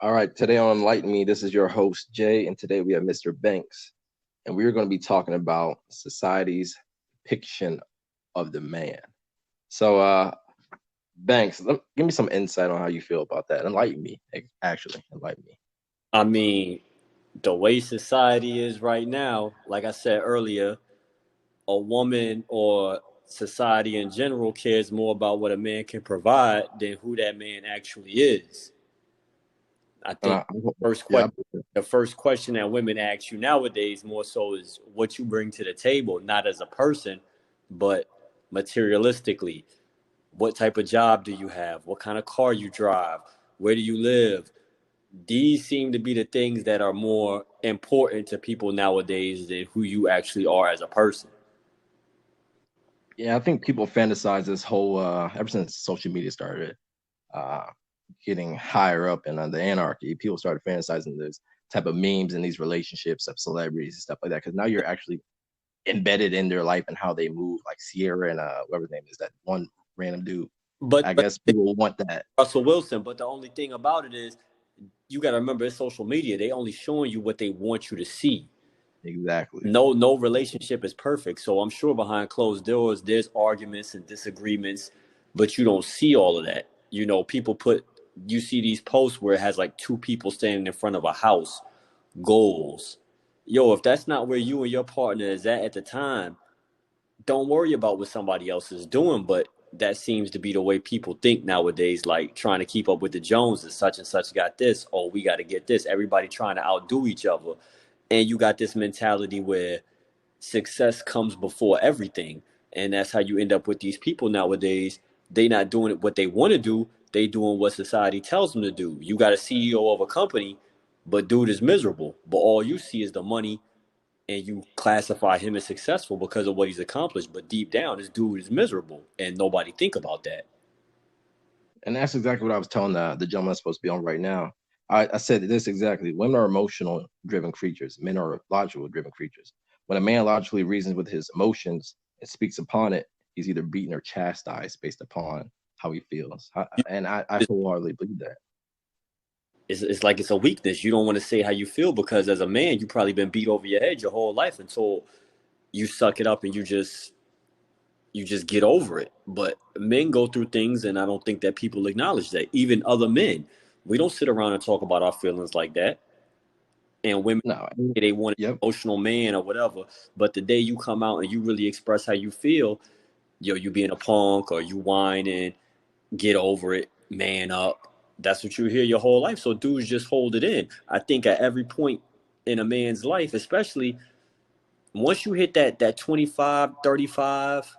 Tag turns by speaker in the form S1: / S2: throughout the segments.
S1: All right, today on Enlighten Me, this is your host, Jay, and today we have Mr. Banks, and we're going to be talking about society's depiction of the man. So, Banks, give me some insight on how you feel about that. Enlighten me, actually, enlighten me.
S2: I mean, the way society is right now, like I said earlier, a woman or society in general cares more about what a man can provide than who that man actually is. I
S1: And
S2: think first
S1: yeah,
S2: question, the first question that women ask you nowadays more so is what you bring to the table, not as a person, but materialistically. What type of job do you have? What kind of car you drive? Where do you live? These seem to be the things that are more important to people nowadays than who you actually are as a person.
S1: yeah, I think people fantasize this whole ever since social media started uh, getting higher up in the anarchy. People started fantasizing this type of memes and these relationships of celebrities and stuff like that. Because now you're actually embedded in their life and how they move, like Sierra and whatever his name is, that one random dude.
S2: But
S1: I guess people want that.
S2: Russell Wilson. But the only thing about it is, you got to remember, it's social media. They only showing you what they want you to see.
S1: Exactly.
S2: No relationship is perfect. So I'm sure behind closed doors, there's arguments and disagreements, but you don't see all of that. People you see these posts where it has like two people standing in front of a house, goals. Yo, if that's not where you and your partner is at the time, don't worry about what somebody else is doing. But that seems to be the way people think nowadays, like trying to keep up with the Joneses. Such and such got this. Oh, we got to get this. Everybody trying to outdo each other. And you got this mentality where success comes before everything. And that's how you end up with these people nowadays. They not doing it what they want to do. They doing what society tells them to do. You got a CEO of a company, but dude is miserable. But all you see is the money, and you classify him as successful because of what he's accomplished. But deep down, this dude is miserable, and nobody think about that.
S1: And that's exactly what I was telling the gentleman that's supposed to be on right now. I said this exactly. Women are emotional driven creatures. Men are logical driven creatures. When a man logically reasons with his emotions and speaks upon it, he's either beaten or chastised based upon how he feels. I wholeheartedly believe that.
S2: It's like it's a weakness. You don't want to say how you feel because as a man, you probably been beat over your head your whole life until you suck it up and you just get over it. But men go through things, and I don't think that people acknowledge that. Even other men, we don't sit around and talk about our feelings like that. And women,
S1: No.
S2: they want an
S1: Yep.
S2: emotional man or whatever. But the day you come out and you really express how you feel, you being a punk or you whining, get over it, man up. That's what you hear your whole life. So dudes just hold it in. I think at every point in a man's life, especially once you hit that 25, 35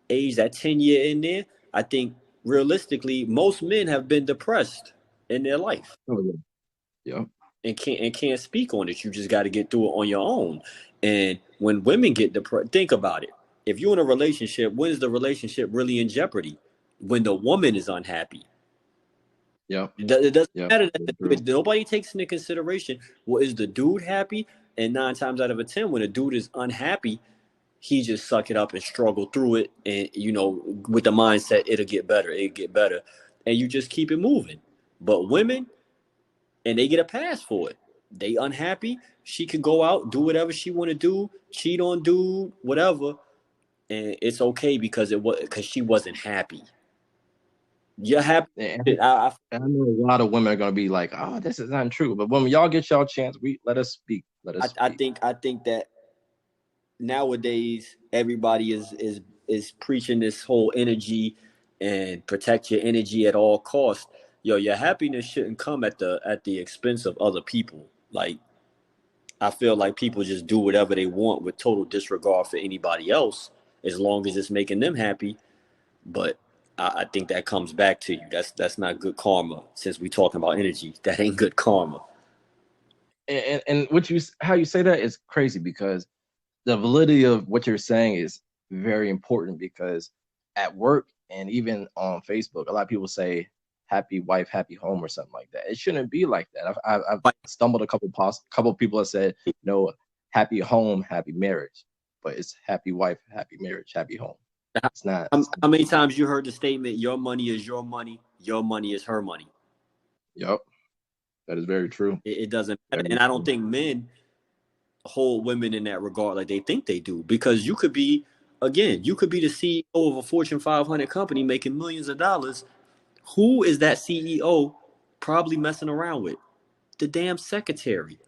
S2: age, that 10-year in there, I think realistically most men have been depressed in their life
S1: Oh yeah. Yep.
S2: and can't speak on it. You just got to get through it on your own. And when women get depressed, think about it. If you're in a relationship, when is the relationship really in jeopardy? When the woman is unhappy.
S1: Yep.
S2: It doesn't
S1: Yep.
S2: matter that
S1: True.
S2: nobody takes into consideration, well, is the dude happy? And 9 times out of a 10, when a dude is unhappy, he just suck it up and struggle through it. And, with the mindset, it'll get better. And you just keep it moving. But women, and they get a pass for it. They unhappy. She can go out, do whatever she want to do, cheat on dude, whatever. And it's okay because she wasn't happy. You're happy.
S1: And I know a lot of women are gonna be like, "Oh, this is untrue." But when y'all get y'all chance, we let us speak. Let us
S2: I, I
S1: speak.
S2: think I think that nowadays everybody is preaching this whole energy and protect your energy at all costs. Yo, your happiness shouldn't come at the expense of other people. Like, I feel like people just do whatever they want with total disregard for anybody else, as long as it's making them happy. But I think that comes back to you. That's not good karma. Since we talking about energy, that ain't good karma.
S1: And what how you say that is crazy because the validity of what you're saying is very important because at work and even on Facebook, a lot of people say "happy wife, happy home" or something like that. It shouldn't be like that. I've stumbled a couple people that said no, happy home, happy marriage, but it's happy wife, happy marriage, happy home. It's not.
S2: How, how many times you heard the statement, "Your money is your money, your money is her money"?
S1: Yep. That is very true.
S2: It doesn't matter.
S1: Very
S2: And I don't
S1: true.
S2: think men hold women in that regard like they think they do, because you could be, again, you could be the CEO of a Fortune 500 company making millions of dollars. Who is that CEO probably messing around with? The damn secretary.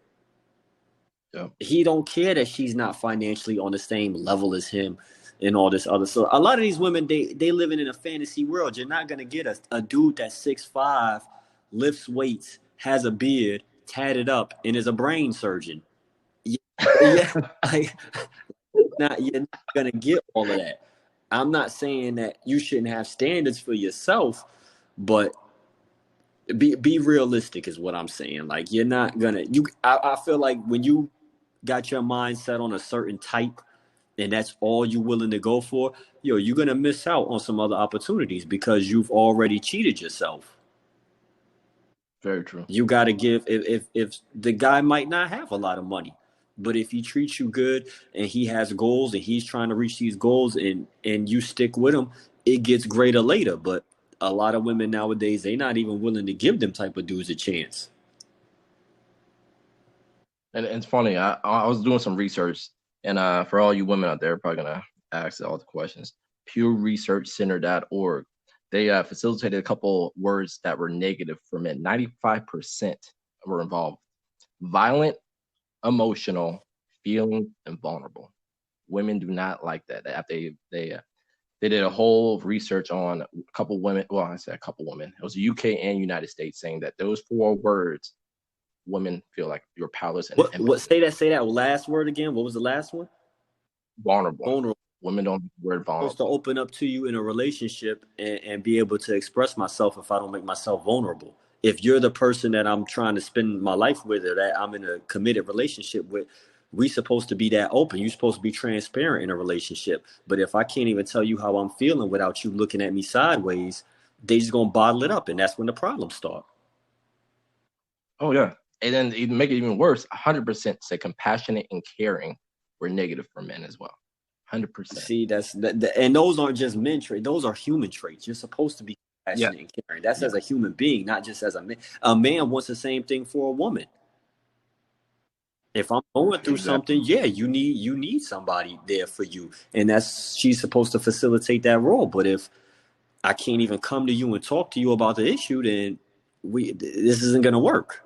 S1: Yeah.
S2: He don't care that she's not financially on the same level as him and all this other. So a lot of these women, they living in a fantasy world. You're not gonna get a dude that's 6'5", lifts weights, has a beard, tatted up, and is a brain surgeon. Yeah, yeah, I, you're not gonna get all of that. I'm not saying that you shouldn't have standards for yourself, but be realistic is what I'm saying. Like, you're not gonna I feel like when you got your mind set on a certain type and that's all you're willing to go for, you're gonna miss out on some other opportunities because you've already cheated yourself.
S1: Very true.
S2: You got to give, if the guy might not have a lot of money, but if he treats you good and he has goals and he's trying to reach these goals, and you stick with him, it gets greater later. But a lot of women nowadays, they not even willing to give them type of dudes a chance.
S1: And it's funny. I was doing some research, and for all you women out there, probably gonna ask all the questions. PureResearchCenter.org. They facilitated a couple words that were negative for men. 95% were involved. Violent, emotional, feeling, and vulnerable. Women do not like that. They did a whole research on a couple women. Well, I said a couple women. It was UK and United States saying that those four words, women feel like you're powerless and
S2: What
S1: impotent.
S2: say that last word again? What was the last one?
S1: Vulnerable.
S2: Vulnerable.
S1: Women don't use the word
S2: Supposed to
S1: vulnerable.
S2: open up to you in a relationship and be able to express myself if I don't make myself vulnerable. If you're the person that I'm trying to spend my life with or that I'm in a committed relationship with, we supposed to be that open. You're supposed to be transparent in a relationship. But if I can't even tell you how I'm feeling without you looking at me sideways, they just gonna bottle it up, and that's when the problems start.
S1: Oh yeah. And then even make it even worse, 100% say compassionate and caring were negative for men as well. 100%.
S2: See, and those aren't just men traits; those are human traits. You're supposed to be
S1: Yeah.
S2: passionate and caring. That's
S1: Yeah.
S2: as a human being, not just as a man. A man wants the same thing for a woman. If I'm going through
S1: Exactly.
S2: something, yeah, you need somebody there for you, and that's she's supposed to facilitate that role. But if I can't even come to you and talk to you about the issue, then this isn't gonna work.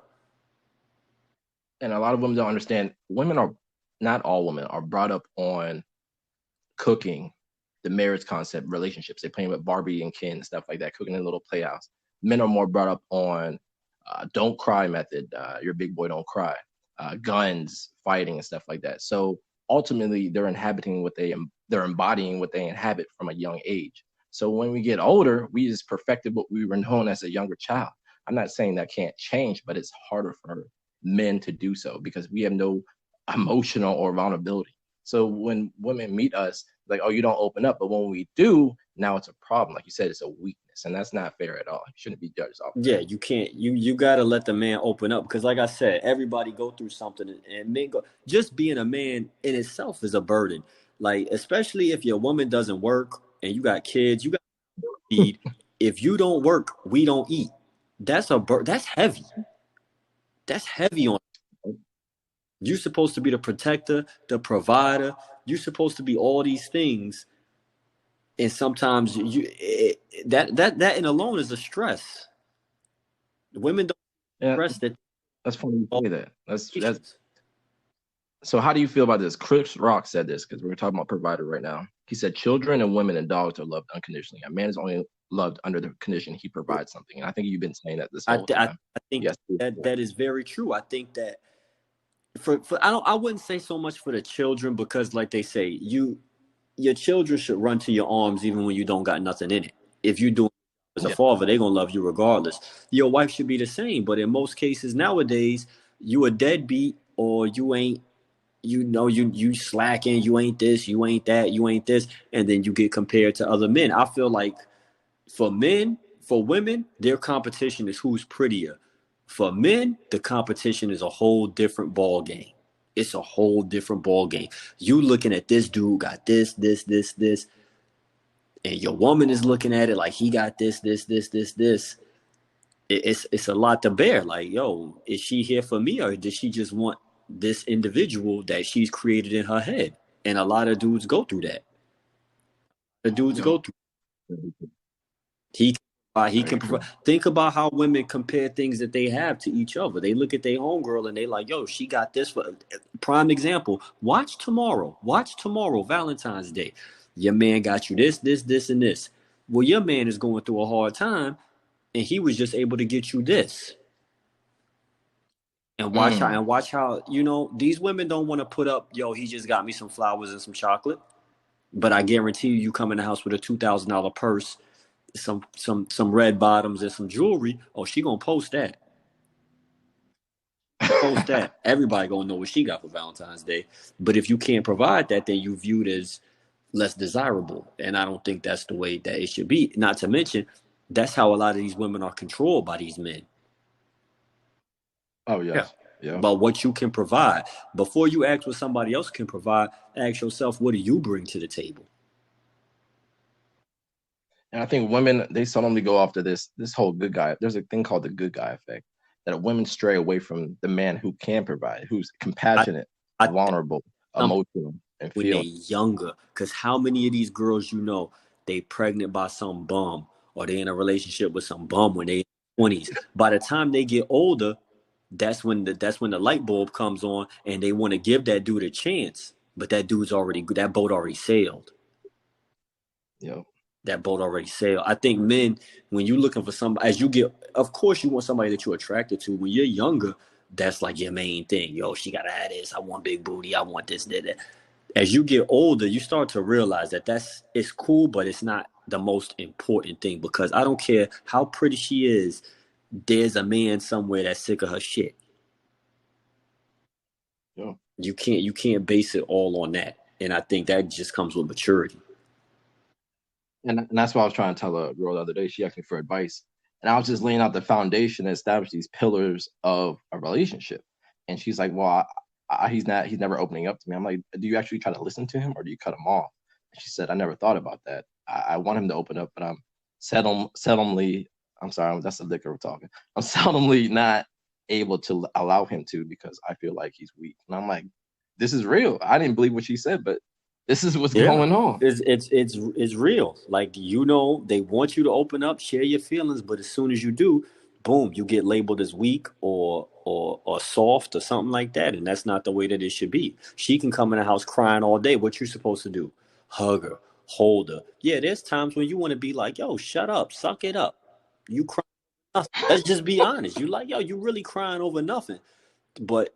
S1: And a lot of women don't understand. Women are not all women are brought up on cooking, the marriage concept, relationships. They're playing with Barbie and Ken and stuff like that, cooking in a little playhouse. Men are more brought up on don't cry method. Your big boy don't cry. Guns, fighting, and stuff like that. So ultimately, they're embodying what they inhabit from a young age. So when we get older, we just perfected what we were known as a younger child. I'm not saying that can't change, but it's harder for men to do so because we have no emotional or vulnerability. So when women meet us, like, oh, you don't open up. But when we do, now it's a problem. Like you said, it's a weakness. And that's not fair at all. You shouldn't be judged off
S2: Yeah,
S1: that.
S2: you can't. You got to let the man open up because, like I said, everybody go through something, and men go. Just being a man in itself is a burden. Like, especially if your woman doesn't work and you got kids, you got to feed. If you don't work, we don't eat. That's heavy. That's heavy on. You're supposed to be the protector, the provider. You're supposed to be all these things, and sometimes that in alone is a stress. Women don't
S1: Yeah,
S2: stress that
S1: that's funny you say that. That's
S2: situations.
S1: so. How do you feel about this? Chris Rock said this because we're talking about provider right now. He said children and women and dogs are loved unconditionally. A man is only loved under the condition he provides something. And I think you've been saying that this whole time.
S2: I think
S1: Yes.
S2: that is very true. I think that for I wouldn't say so much for the children because like they say your children should run to your arms even when you don't got nothing in it. If you do as a
S1: Yeah.
S2: father, they're gonna love you regardless. Your wife should be the same, but in most cases nowadays, you a deadbeat or you ain't you slacking, you ain't this, you ain't that, you ain't this, and then you get compared to other men. I feel like for men, for women, their competition is who's prettier. For men, the competition is a whole different ball game. It's a whole different ball game. You looking at this dude got this, and your woman is looking at it like he got this. it's a lot to bear. Like, yo, is she here for me, or does she just want this individual that she's created in her head? And a lot of dudes go through that. The dudes
S1: Yo,
S2: go through. He
S1: very
S2: can provide.
S1: true.
S2: Think about how women compare things that they have to each other. They look at their homegirl and they like, yo, she got this for prime example. Watch tomorrow. Watch tomorrow, Valentine's Day. Your man got you this, this, this, and this. Well, your man is going through a hard time, and he was just able to get you this.
S1: Mm.
S2: And watch how, these women don't want to put up, yo, he just got me some flowers and some chocolate. But I guarantee you, you come in the house with a $2,000 purse, some red bottoms and some jewelry. Oh, she gonna post that. Post that. Everybody gonna know what she got for Valentine's Day. But if you can't provide that, then you viewed as less desirable. And I don't think that's the way that it should be. Not to mention, that's how a lot of these women are controlled by these men.
S1: Oh
S2: Yeah.
S1: yes. Yeah.
S2: About what you can provide. Before you ask what somebody else can provide, ask yourself, what do you bring to the table?
S1: And I think women they seldomly go after this whole good guy. There's a thing called the good guy effect that women stray away from the man who can provide, who's
S2: I,
S1: compassionate,
S2: I think
S1: vulnerable,
S2: some
S1: emotional, and
S2: when they're
S1: feeling.
S2: younger, because how many of these girls they pregnant by some bum, or they in a relationship with some bum when they 20s. By the time they get older, that's when the light bulb comes on, and they want to give that dude a chance. But that boat already sailed.
S1: Yeah.
S2: That boat already sailed. I think men, when you're looking for somebody, as you get, of course, you want somebody that you're attracted to. When you're younger, that's like your main thing. Yo, she gotta have this. I want big booty. I want this, that. As you get older, you start to realize that it's cool, but it's not the most important thing, because I don't care how pretty she is. There's a man somewhere that's sick of her shit.
S1: Yeah.
S2: You can't base it all on that, and I think that just comes with maturity.
S1: And that's what I was trying to tell a girl the other day. She asked me for advice, and I was just laying out the foundation to establish these pillars of a relationship. And she's like, "Well, he's never opening up to me." I'm like, "Do you actually try to listen to him, or do you cut him off?" And she said, "I never thought about that. I want him to open up, but I'm seldomly. I'm sorry, that's the liquor we're talking. I'm seldomly not able to allow him to because I feel like he's weak." And I'm like, "This is real. I didn't believe what she said, but this is what's
S2: Yeah,
S1: going on."
S2: it's real. Like, they want you to open up, share your feelings, but as soon as you do, boom, you get labeled as weak or soft or something like that, and that's not the way that it should be. She can come in the house crying all day. What you supposed to do? Hug her, hold her. Yeah, there's times when you want to be like, yo, shut up, suck it up. You cry. Let's just be honest. You like, yo, you really crying over nothing. But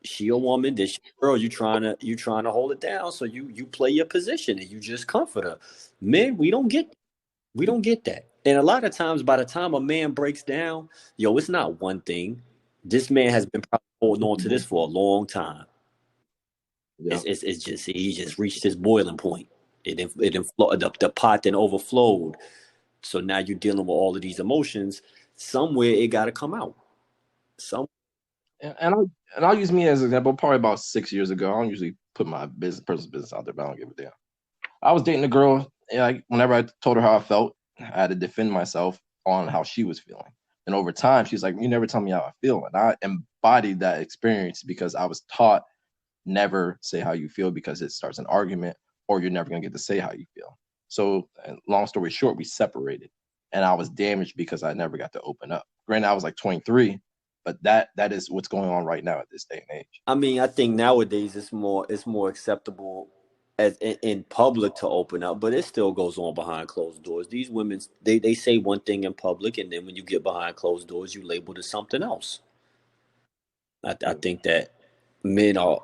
S2: she a woman, this girl, you trying to hold it down, so you play your position and you just comfort her. Men, we don't get that. And a lot of times, by the time a man breaks down, yo, it's not one thing. This man has been probably holding on to this for a long time.
S1: Yeah.
S2: It's just he just reached his boiling point. The pot then overflowed. So now you're dealing with all of these emotions. Somewhere it got to come out. Some
S1: And I'll use me as an example. Probably about 6 years ago, I don't usually put my personal business out there, but I don't give a damn. I was dating a girl, and whenever I told her how I felt, I had to defend myself on how she was feeling. And over time, she's like, "You never tell me how I feel," and I embodied that experience because I was taught never say how you feel because it starts an argument, or you're never gonna get to say how you feel. So, long story short, we separated, and I was damaged because I never got to open up. Granted, I was like 23, but that is what's going on right now at this day and age.
S2: I mean, I think nowadays it's more acceptable in public to open up, but it still goes on behind closed doors. These women, they say one thing in public, and then when you get behind closed doors, you label it as something else. I
S1: Yeah.
S2: think that men are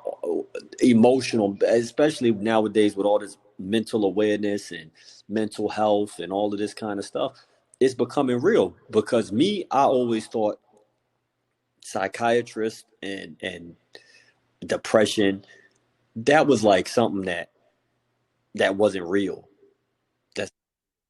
S2: emotional, especially nowadays with all this mental awareness and mental health and all of this kind of stuff. It's becoming real, because I always thought psychiatrists and depression, that was like something that wasn't real. That's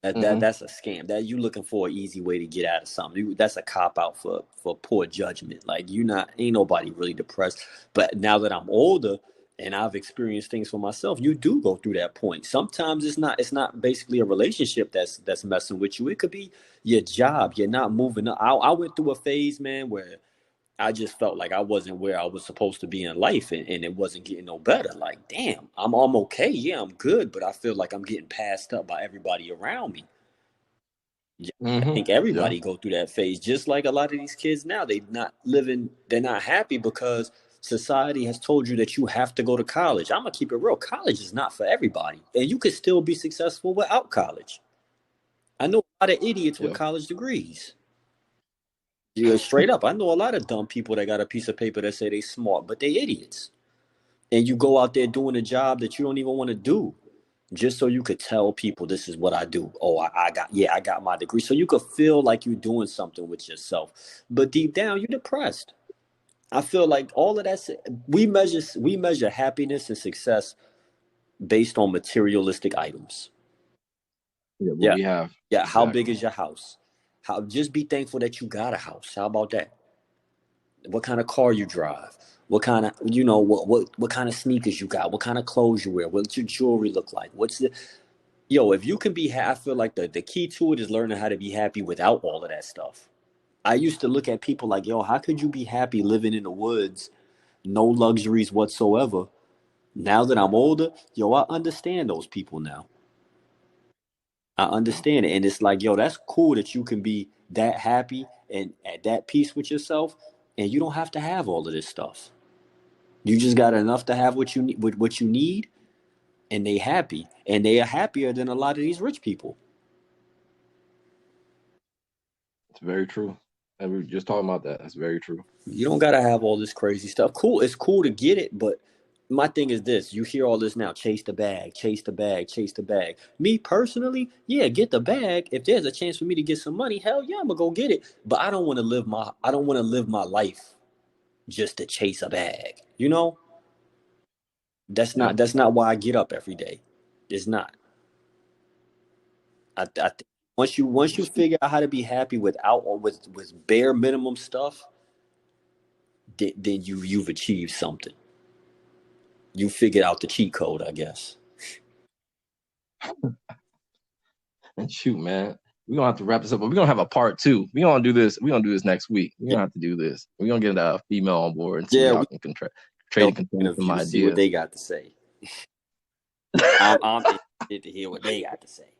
S1: Hmm.
S2: that's a scam. That you looking for an easy way to get out of something. That's a cop out for poor judgment. Like, you not ain't nobody really depressed. But now that I'm older, and I've experienced things for myself. You do go through that point. Sometimes it's not basically a relationship that's messing with you. It could be your job. You're not moving up. I went through a phase, man, where I just felt like I wasn't where I was supposed to be in life, and it wasn't getting no better. Like, damn, I'm okay. Yeah, I'm good, but I feel like I'm getting passed up by everybody around me. Yeah, I think
S1: Yeah.
S2: everybody go through that phase, just like a lot of these kids now. They're not happy because society has told you that you have to go to college. I'm gonna keep it real. College is not for everybody, and you could still be successful without college. I know a lot of idiots with
S1: Yeah.
S2: college degrees. Yeah, straight up. I know a lot of dumb people that got a piece of paper that say they smart, but they idiots. And you go out there doing a job that you don't even want to do just so you could tell people this is what I do. Oh, I got my degree. So you could feel like you're doing something with yourself. But deep down, you're depressed. I feel like all of that we measure happiness and success based on materialistic items.
S1: Yeah. What
S2: Yeah.
S1: we have.
S2: Yeah. How big
S1: Exactly.
S2: is your house? How just be thankful that you got a house. How about that? What kind of car you drive? What kind of what kind of sneakers you got? What kind of clothes you wear? What's your jewelry look like? What's the Yo, if you can be I feel like the key to it is learning how to be happy without all of that stuff. I used to look at people like, yo, how could you be happy living in the woods, no luxuries whatsoever? Now that I'm older, yo, I understand those people now. I
S1: Yeah.
S2: understand it. And it's like, yo, that's cool that you can be that happy and at that peace with yourself, and you don't have to have all of this stuff. You just got enough to have what you need, with what you need, and they happy, and they are happier than a lot of these rich people.
S1: It's very true. And we were just talking about that. That's very true.
S2: You don't gotta have all this crazy stuff. Cool, it's cool to get it, but my thing is this: you hear all this now, chase the bag, chase the bag, chase the bag. Me personally, yeah, get the bag. If there's a chance for me to get some money, hell yeah, I'm gonna go get it. But I don't want to live my life just to chase a bag. You know,
S1: Yeah.
S2: that's not why I get up every day. It's not. I think once you figure out how to be happy without or with bare minimum stuff, then you've achieved something. You figured out the cheat code, I guess.
S1: And shoot, man, we're gonna have to wrap this up, but we're gonna have a part two. We're gonna do this. We're gonna do this next week. We're
S2: Yeah,
S1: gonna have to do this. We're gonna get a female on board and see
S2: yeah.
S1: y'all
S2: We
S1: can trade
S2: can
S1: and control some
S2: interview, see what
S1: ideas.
S2: they got to say. I'm interested to hear what they got to say.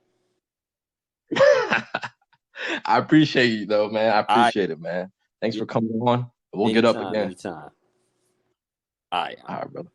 S1: I appreciate you though, man. I
S2: All right,
S1: appreciate it, man. Thanks
S2: yeah,
S1: for coming on. We'll get up
S2: anytime,
S1: again.
S2: anytime. All right.
S1: All right, brother.